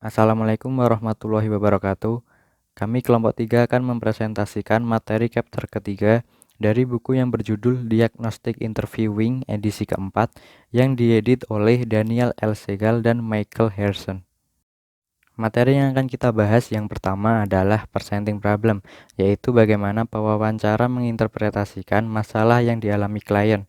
Assalamualaikum warahmatullahi wabarakatuh. Kami kelompok 3 akan mempresentasikan materi chapter ketiga dari buku yang berjudul Diagnostic Interviewing edisi keempat yang diedit oleh Daniel L. Segal dan Michael Harrison. Materi yang akan kita bahas yang pertama adalah presenting problem, yaitu bagaimana pewawancara menginterpretasikan masalah yang dialami klien.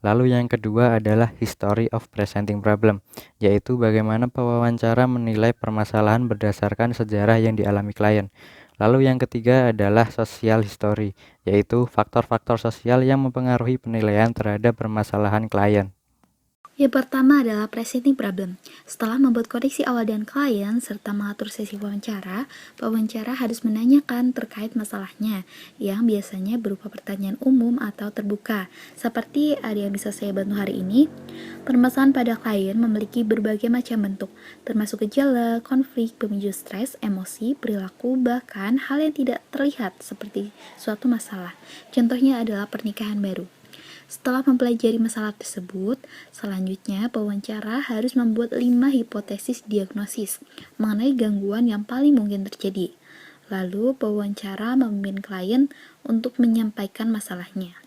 Lalu yang kedua adalah history of presenting problem, yaitu bagaimana pewawancara menilai permasalahan berdasarkan sejarah yang dialami klien. Lalu yang ketiga adalah social history, yaitu faktor-faktor sosial yang mempengaruhi penilaian terhadap permasalahan klien. Yang pertama adalah presenting problem. Setelah membuat koneksi awal dengan klien serta mengatur sesi wawancara, pewawancara harus menanyakan terkait masalahnya, yang biasanya berupa pertanyaan umum atau terbuka. Seperti, ada yang bisa saya bantu hari ini? Permasalahan pada klien memiliki berbagai macam bentuk, termasuk gejala, konflik, pemicu stres, emosi, perilaku, bahkan hal yang tidak terlihat seperti suatu masalah. Contohnya adalah pernikahan baru. Setelah mempelajari masalah tersebut, selanjutnya pewawancara harus membuat 5 hipotesis diagnosis mengenai gangguan yang paling mungkin terjadi. Lalu pewawancara memimpin klien untuk menyampaikan masalahnya.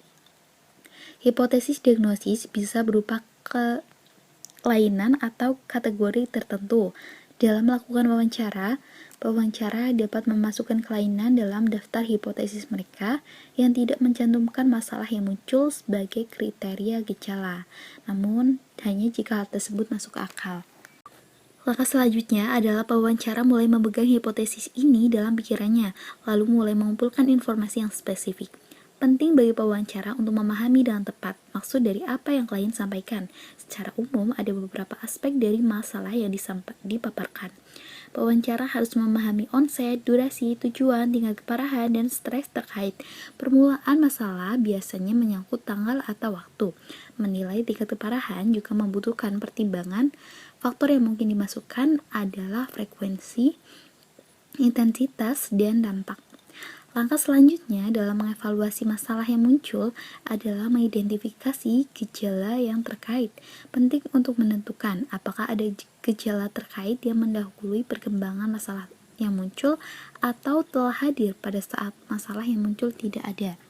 Hipotesis diagnosis bisa berupa kelainan atau kategori tertentu. Dalam melakukan wawancara, pewawancara dapat memasukkan kelainan dalam daftar hipotesis mereka yang tidak mencantumkan masalah yang muncul sebagai kriteria gejala, namun hanya jika hal tersebut masuk akal. Langkah selanjutnya adalah pewawancara mulai memegang hipotesis ini dalam pikirannya, lalu mulai mengumpulkan informasi yang spesifik. Penting bagi pewawancara untuk memahami dengan tepat maksud dari apa yang klien sampaikan. Secara umum, ada beberapa aspek dari masalah yang dipaparkan. Pewawancara harus memahami onset, durasi, tujuan, tingkat keparahan, dan stres terkait. Permulaan masalah biasanya menyangkut tanggal atau waktu. Menilai tingkat keparahan juga membutuhkan pertimbangan. Faktor yang mungkin dimasukkan adalah frekuensi, intensitas, dan dampak. Langkah selanjutnya dalam mengevaluasi masalah yang muncul adalah mengidentifikasi gejala yang terkait. Penting untuk menentukan apakah ada gejala terkait yang mendahului perkembangan masalah yang muncul atau telah hadir pada saat masalah yang muncul tidak ada.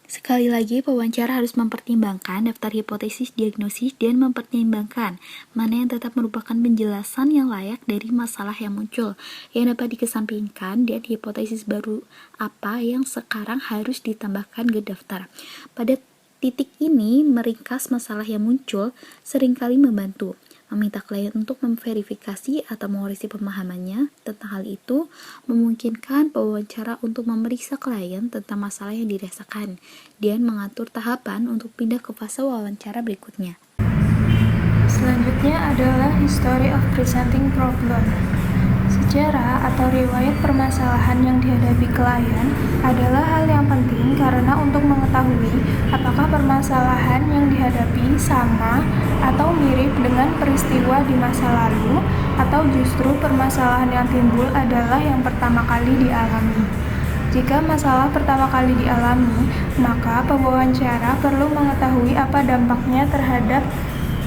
Sekali lagi, pewawancara harus mempertimbangkan daftar hipotesis diagnosis dan mempertimbangkan mana yang tetap merupakan penjelasan yang layak dari masalah yang muncul, yang dapat dikesampingkan dan hipotesis baru apa yang sekarang harus ditambahkan ke daftar. Pada titik ini, meringkas masalah yang muncul seringkali membantu. Meminta klien untuk memverifikasi atau mewarisi pemahamannya tentang hal itu memungkinkan pewawancara untuk memeriksa klien tentang masalah yang dirasakan dan mengatur tahapan untuk pindah ke fase wawancara berikutnya. Selanjutnya adalah history of presenting problem. Sejarah atau riwayat permasalahan yang dihadapi klien adalah hal yang penting karena untuk mengetahui apakah permasalahan yang dihadapi sama atau mirip dengan peristiwa di masa lalu atau justru permasalahan yang timbul adalah yang pertama kali dialami. Jika masalah pertama kali dialami, maka pewawancara perlu mengetahui apa dampaknya terhadap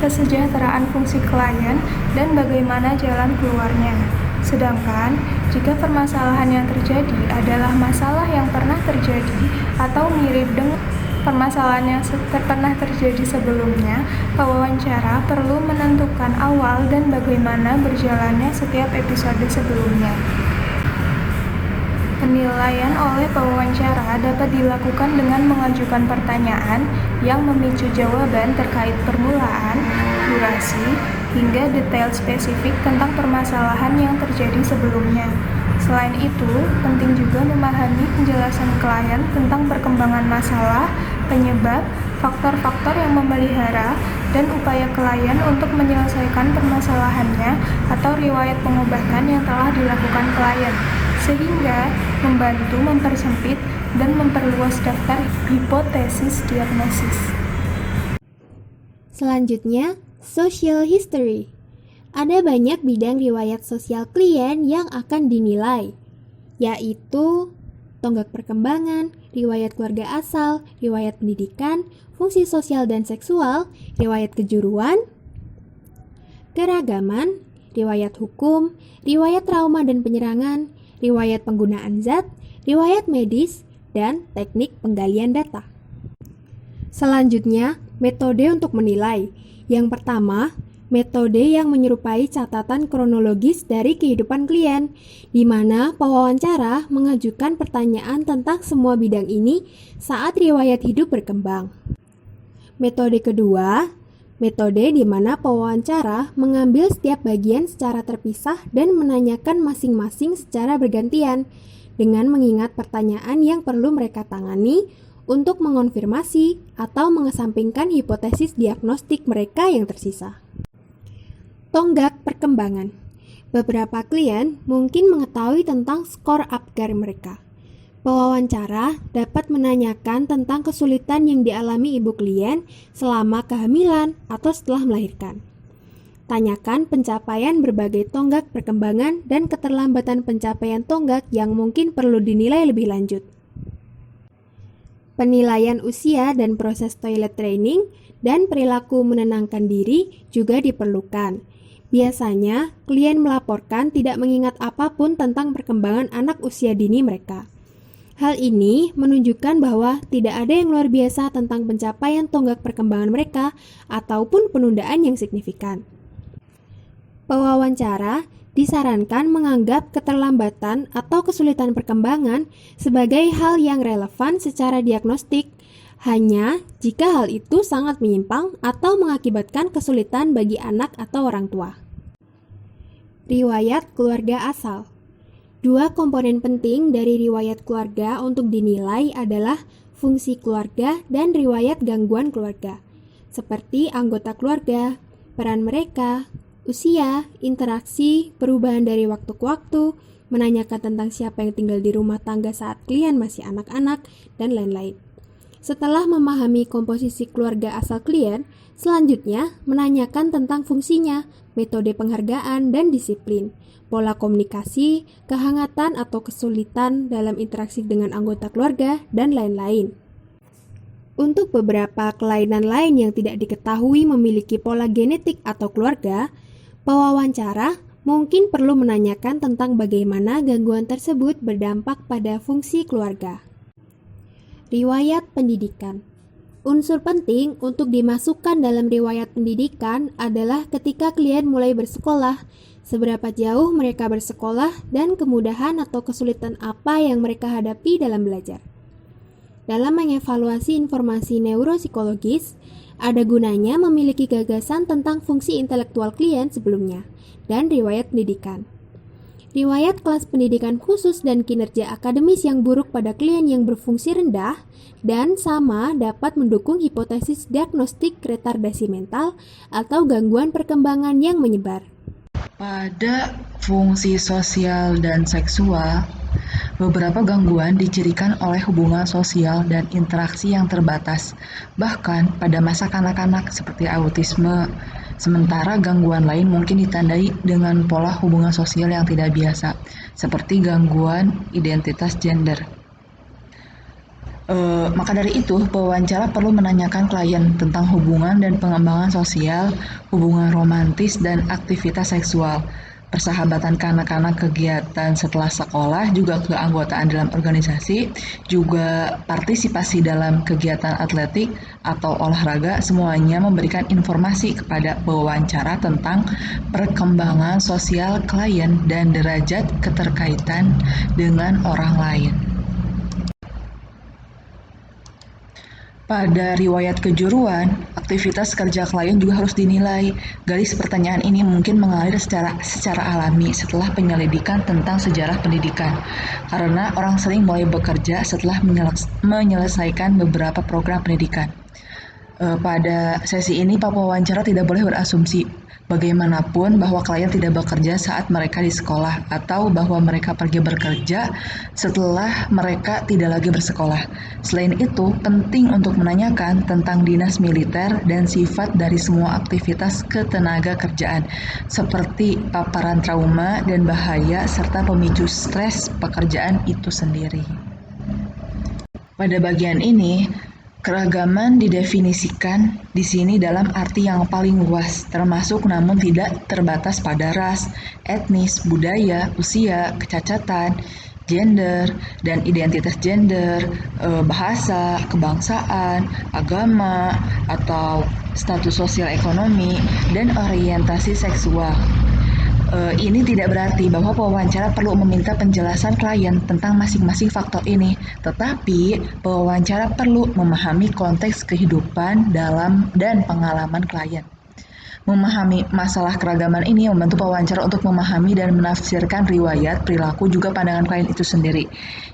kesejahteraan fungsi klien dan bagaimana jalan keluarnya. Sedangkan, jika permasalahan yang terjadi adalah masalah yang pernah terjadi atau mirip dengan permasalahan yang pernah terjadi sebelumnya, pewawancara perlu menentukan awal dan bagaimana berjalannya setiap episode sebelumnya. Penilaian oleh pewawancara dapat dilakukan dengan mengajukan pertanyaan yang memicu jawaban terkait permulaan, durasi, hingga detail spesifik tentang permasalahan yang terjadi sebelumnya. Selain itu, penting juga memahami penjelasan klien tentang perkembangan masalah, penyebab, faktor-faktor yang memelihara, dan upaya klien untuk menyelesaikan permasalahannya atau riwayat pengobatan yang telah dilakukan klien, sehingga membantu mempersempit dan memperluas daftar hipotesis diagnosis. Selanjutnya, social history. Ada banyak bidang riwayat sosial klien yang akan dinilai, yaitu tonggak perkembangan, riwayat keluarga asal, riwayat pendidikan, fungsi sosial dan seksual, riwayat kejuruan, keragaman, riwayat hukum, riwayat trauma dan penyerangan, riwayat penggunaan zat, riwayat medis, dan teknik penggalian data. Selanjutnya, metode untuk menilai. Yang pertama, metode yang menyerupai catatan kronologis dari kehidupan klien, di mana pewawancara mengajukan pertanyaan tentang semua bidang ini saat riwayat hidup berkembang. Metode kedua, metode di mana pewawancara mengambil setiap bagian secara terpisah dan menanyakan masing-masing secara bergantian, dengan mengingat pertanyaan yang perlu mereka tangani untuk mengonfirmasi atau mengesampingkan hipotesis diagnostik mereka yang tersisa. Tonggak perkembangan. Beberapa klien mungkin mengetahui tentang skor Apgar mereka. Pewawancara dapat menanyakan tentang kesulitan yang dialami ibu klien selama kehamilan atau setelah melahirkan. Tanyakan pencapaian berbagai tonggak perkembangan dan keterlambatan pencapaian tonggak yang mungkin perlu dinilai lebih lanjut. Penilaian usia dan proses toilet training dan perilaku menenangkan diri juga diperlukan. Biasanya, klien melaporkan tidak mengingat apapun tentang perkembangan anak usia dini mereka. Hal ini menunjukkan bahwa tidak ada yang luar biasa tentang pencapaian tonggak perkembangan mereka ataupun penundaan yang signifikan. Pewawancara disarankan menganggap keterlambatan atau kesulitan perkembangan sebagai hal yang relevan secara diagnostik, hanya jika hal itu sangat menyimpang atau mengakibatkan kesulitan bagi anak atau orang tua. Riwayat keluarga asal. Dua komponen penting dari riwayat keluarga untuk dinilai adalah fungsi keluarga dan riwayat gangguan keluarga, seperti anggota keluarga, peran mereka, usia, interaksi, perubahan dari waktu ke waktu, menanyakan tentang siapa yang tinggal di rumah tangga saat klien masih anak-anak, dan lain-lain. Setelah memahami komposisi keluarga asal klien, selanjutnya menanyakan tentang fungsinya, metode penghargaan, dan disiplin, pola komunikasi, kehangatan atau kesulitan dalam interaksi dengan anggota keluarga, dan lain-lain. Untuk beberapa kelainan lain yang tidak diketahui memiliki pola genetik atau keluarga, pewawancara mungkin perlu menanyakan tentang bagaimana gangguan tersebut berdampak pada fungsi keluarga. Riwayat pendidikan. Unsur penting untuk dimasukkan dalam riwayat pendidikan adalah ketika klien mulai bersekolah, seberapa jauh mereka bersekolah, dan kemudahan atau kesulitan apa yang mereka hadapi dalam belajar. Dalam mengevaluasi informasi neuropsikologis, ada gunanya memiliki gagasan tentang fungsi intelektual klien sebelumnya, dan riwayat pendidikan. Riwayat kelas pendidikan khusus dan kinerja akademis yang buruk pada klien yang berfungsi rendah dan sama dapat mendukung hipotesis diagnostik retardasi mental atau gangguan perkembangan yang menyebar. Pada fungsi sosial dan seksual, beberapa gangguan dicirikan oleh hubungan sosial dan interaksi yang terbatas, bahkan pada masa kanak-kanak seperti autisme. Sementara gangguan lain mungkin ditandai dengan pola hubungan sosial yang tidak biasa, seperti gangguan identitas gender. Maka dari itu, pewawancara perlu menanyakan klien tentang hubungan dan pengembangan sosial, hubungan romantis, dan aktivitas seksual, persahabatan kanak-kanak, kegiatan setelah sekolah, juga keanggotaan dalam organisasi, juga partisipasi dalam kegiatan atletik atau olahraga. Semuanya memberikan informasi kepada pewawancara tentang perkembangan sosial klien dan derajat keterkaitan dengan orang lain. Pada riwayat kejuruan, aktivitas kerja klien juga harus dinilai. Garis pertanyaan ini mungkin mengalir secara alami setelah penyelidikan tentang sejarah pendidikan, karena orang sering mulai bekerja setelah menyelesaikan beberapa program pendidikan. Pada sesi ini, pewawancara tidak boleh berasumsi bagaimanapun bahwa klien tidak bekerja saat mereka di sekolah atau bahwa mereka pergi bekerja setelah mereka tidak lagi bersekolah. Selain itu, penting untuk menanyakan tentang dinas militer dan sifat dari semua aktivitas ketenaga kerjaan, seperti paparan trauma dan bahaya serta pemicu stres pekerjaan itu sendiri. Pada bagian ini, Keragaman didefinisikan di sini dalam arti yang paling luas, termasuk namun tidak terbatas pada ras, etnis, budaya, usia, kecacatan, gender, dan identitas gender, bahasa, kebangsaan, agama, atau status sosial ekonomi, dan orientasi seksual. Ini tidak berarti bahwa pewawancara perlu meminta penjelasan klien tentang masing-masing faktor ini, tetapi pewawancara perlu memahami konteks kehidupan dalam dan pengalaman klien. Memahami masalah keragaman ini membantu pewawancara untuk memahami dan menafsirkan riwayat, perilaku, juga pandangan klien itu sendiri.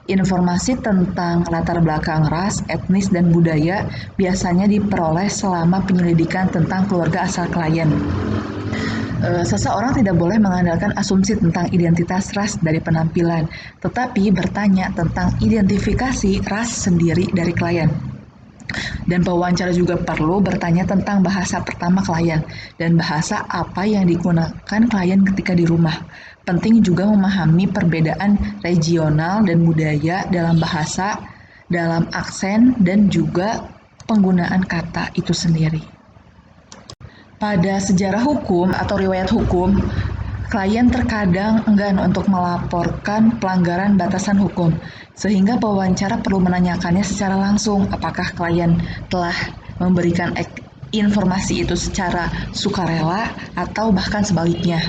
Informasi tentang latar belakang ras, etnis, dan budaya biasanya diperoleh selama penyelidikan tentang keluarga asal klien. Seseorang tidak boleh mengandalkan asumsi tentang identitas ras dari penampilan, tetapi bertanya tentang identifikasi ras sendiri dari klien. Dan pewawancara juga perlu bertanya tentang bahasa pertama klien dan bahasa apa yang digunakan klien ketika di rumah. Penting juga memahami perbedaan regional dan budaya dalam bahasa, dalam aksen, dan juga penggunaan kata itu sendiri. Pada sejarah hukum atau riwayat hukum, klien terkadang enggan untuk melaporkan pelanggaran batasan hukum, sehingga pewawancara perlu menanyakannya secara langsung apakah klien telah memberikan informasi itu secara sukarela atau bahkan sebaliknya.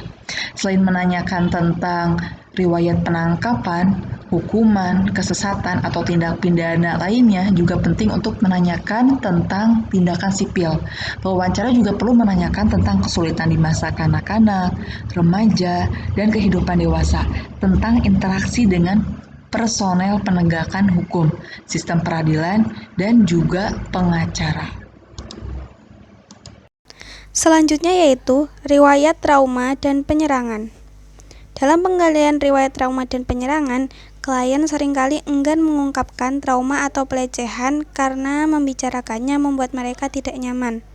Selain menanyakan tentang riwayat penangkapan, hukuman, kesesatan, atau tindak pidana lainnya, juga penting untuk menanyakan tentang tindakan sipil. Pewawancara juga perlu menanyakan tentang kesulitan di masa kanak-kanak, remaja, dan kehidupan dewasa, tentang interaksi dengan personel penegakan hukum, sistem peradilan, dan juga pengacara. Selanjutnya yaitu riwayat trauma dan penyerangan. Dalam penggalian riwayat trauma dan penyerangan, klien seringkali enggan mengungkapkan trauma atau pelecehan karena membicarakannya membuat mereka tidak nyaman.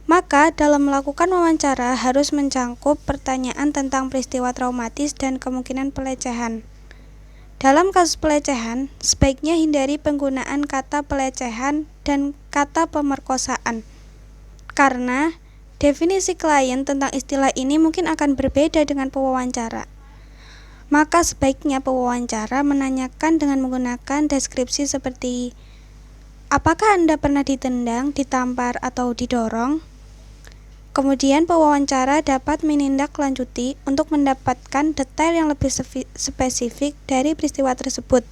Maka, dalam melakukan wawancara harus mencangkup pertanyaan tentang peristiwa traumatis dan kemungkinan pelecehan. Dalam kasus pelecehan, sebaiknya hindari penggunaan kata pelecehan dan kata pemerkosaan, karena definisi klien tentang istilah ini mungkin akan berbeda dengan pewawancara. Maka sebaiknya pewawancara menanyakan dengan menggunakan deskripsi seperti, apakah Anda pernah ditendang, ditampar, atau didorong? Kemudian pewawancara dapat menindaklanjuti untuk mendapatkan detail yang lebih spesifik dari peristiwa tersebut.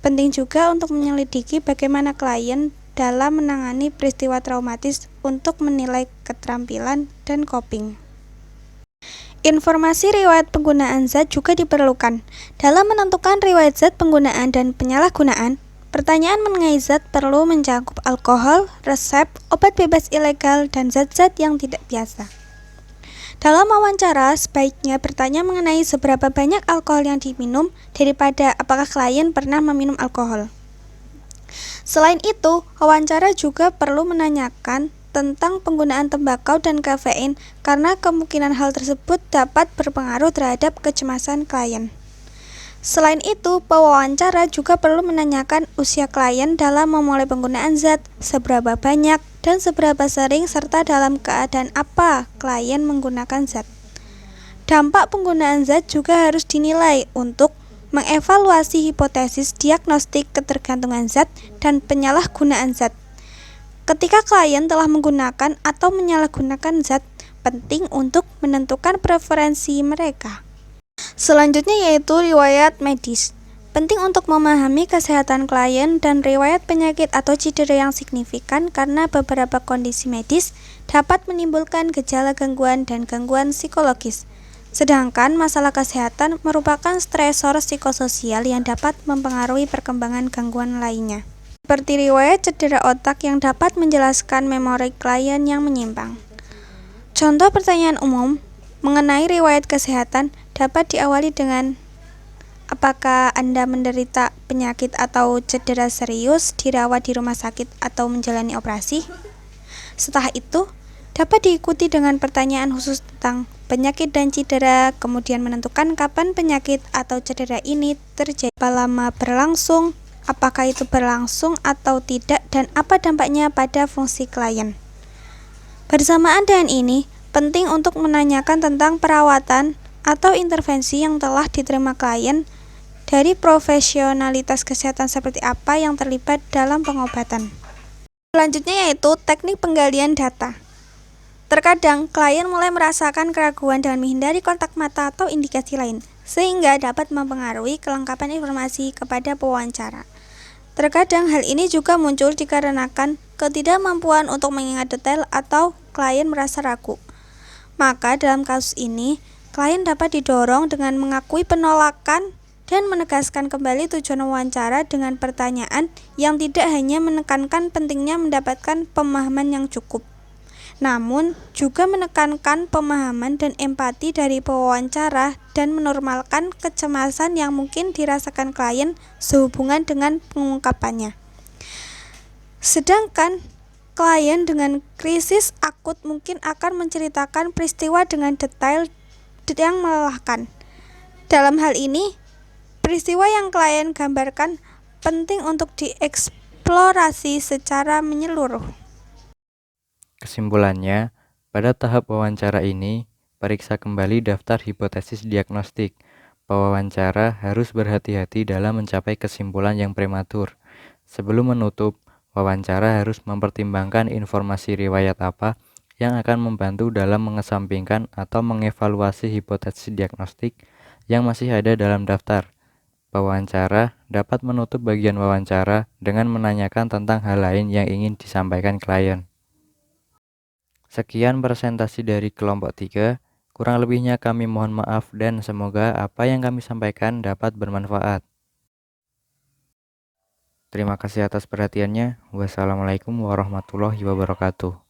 Penting juga untuk menyelidiki bagaimana klien dalam menangani peristiwa traumatis untuk menilai keterampilan dan coping. Informasi riwayat penggunaan zat juga diperlukan. Dalam menentukan riwayat zat penggunaan dan penyalahgunaan, pertanyaan mengenai zat perlu mencakup alkohol, resep, obat bebas ilegal, dan zat-zat yang tidak biasa. Dalam wawancara, sebaiknya bertanya mengenai seberapa banyak alkohol yang diminum daripada apakah klien pernah meminum alkohol. Selain itu, wawancara juga perlu menanyakan tentang penggunaan tembakau dan kafein karena kemungkinan hal tersebut dapat berpengaruh terhadap kecemasan klien. Selain itu, pewawancara juga perlu menanyakan usia klien dalam memulai penggunaan zat, seberapa banyak dan seberapa sering serta dalam keadaan apa klien menggunakan zat. Dampak penggunaan zat juga harus dinilai untuk mengevaluasi hipotesis diagnostik ketergantungan zat dan penyalahgunaan zat. Ketika klien telah menggunakan atau menyalahgunakan zat, penting untuk menentukan preferensi mereka. Selanjutnya yaitu riwayat medis. Penting untuk memahami kesehatan klien dan riwayat penyakit atau cedera yang signifikan karena beberapa kondisi medis dapat menimbulkan gejala gangguan dan gangguan psikologis. Sedangkan masalah kesehatan merupakan stresor psikososial yang dapat mempengaruhi perkembangan gangguan lainnya. Seperti riwayat cedera otak yang dapat menjelaskan memori klien yang menyimpang. Contoh pertanyaan umum mengenai riwayat kesehatan dapat diawali dengan, apakah Anda menderita penyakit atau cedera serius, dirawat di rumah sakit atau menjalani operasi? Setelah itu, dapat diikuti dengan pertanyaan khusus tentang penyakit dan cedera, kemudian menentukan kapan penyakit atau cedera ini terjadi, berapa lama berlangsung, apakah itu berlangsung atau tidak, dan apa dampaknya pada fungsi klien. Bersamaan dengan ini, penting untuk menanyakan tentang perawatan atau intervensi yang telah diterima klien dari profesionalitas kesehatan seperti apa yang terlibat dalam pengobatan. Selanjutnya yaitu teknik penggalian data. Terkadang, klien mulai merasakan keraguan dengan menghindari kontak mata atau indikasi lain, sehingga dapat mempengaruhi kelengkapan informasi kepada pewawancara. Terkadang hal ini juga muncul dikarenakan ketidakmampuan untuk mengingat detail atau klien merasa ragu. Maka dalam kasus ini, klien dapat didorong dengan mengakui penolakan dan menegaskan kembali tujuan wawancara dengan pertanyaan yang tidak hanya menekankan pentingnya mendapatkan pemahaman yang cukup, namun juga menekankan pemahaman dan empati dari pewawancara dan menormalkan kecemasan yang mungkin dirasakan klien sehubungan dengan pengungkapannya. Sedangkan klien dengan krisis akut mungkin akan menceritakan peristiwa dengan detail yang melelahkan. Dalam hal ini, peristiwa yang klien gambarkan penting untuk dieksplorasi secara menyeluruh. Kesimpulannya, pada tahap wawancara ini, periksa kembali daftar hipotesis diagnostik. Pewawancara harus berhati-hati dalam mencapai kesimpulan yang prematur. Sebelum menutup, wawancara harus mempertimbangkan informasi riwayat apa yang akan membantu dalam mengesampingkan atau mengevaluasi hipotesis diagnostik yang masih ada dalam daftar. Pewawancara dapat menutup bagian wawancara dengan menanyakan tentang hal lain yang ingin disampaikan klien. Sekian presentasi dari kelompok 3. Kurang lebihnya kami mohon maaf dan semoga apa yang kami sampaikan dapat bermanfaat. Terima kasih atas perhatiannya. Wassalamualaikum warahmatullahi wabarakatuh.